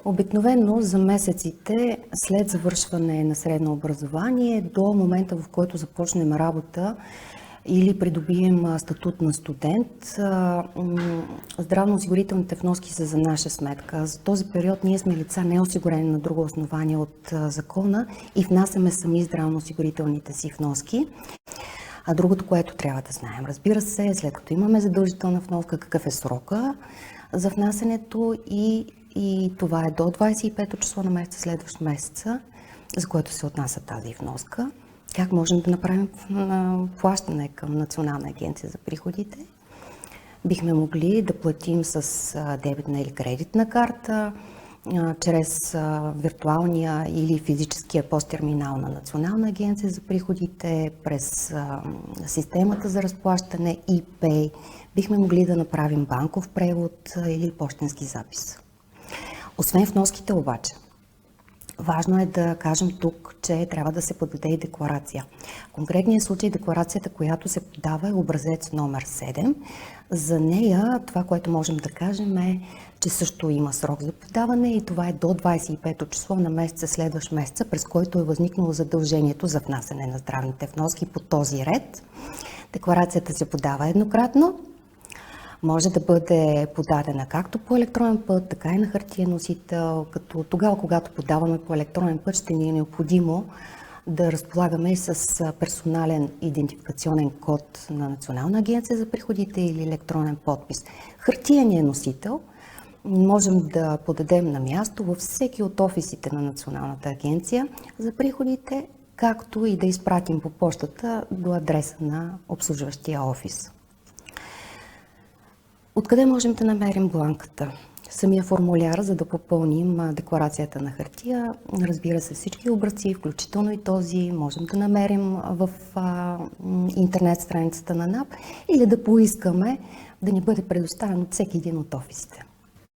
Обикновено за месеците след завършване на средно образование до момента, в който започнем работа или придобием статут на студент, здравноосигурителните вноски са за наша сметка. За този период ние сме лица неосигурени на друго основание от закона и внасяме сами здравноосигурителните си вноски. А другото, което трябва да знаем, разбира се, след като имаме задължителна вноска, какъв е срока за внасянето и това е до 25-то число на месеца, следващ месеца, за което се отнася тази вноска. Как можем да направим плащане към Национална агенция за приходите? Бихме могли да платим с дебитна или кредитна карта, чрез виртуалния или физическия посттерминал на Национална агенция за приходите, през системата за разплащане ePay. Бихме могли да направим банков превод или пощенски запис. Освен вноските обаче, важно е да кажем тук, че трябва да се подаде и декларация. В конкретния случай декларацията, която се подава, е образец номер 7. За нея това, което можем да кажем е, че също има срок за подаване и това е до 25-то число на месеца, следващ месеца, през който е възникнало задължението за внасяне на здравните вноски по този ред. Декларацията се подава еднократно. Може да бъде подадена както по електронен път, така и на хартиен носител, като тогава, когато подаваме по електронен път, ще ни е необходимо да разполагаме с персонален идентификационен код на Национална агенция за приходите или електронен подпис. Хартиеният носител можем да подадем на място във всеки от офисите на Националната агенция за приходите, както и да изпратим по почтата до адреса на обслужващия офис. Откъде можем да намерим бланката? Самия формуляр, за да попълним декларацията на хартия. Разбира се, всички образци, включително и този, можем да намерим в интернет страницата на НАП или да поискаме да ни бъде предоставен от всеки един от офисите.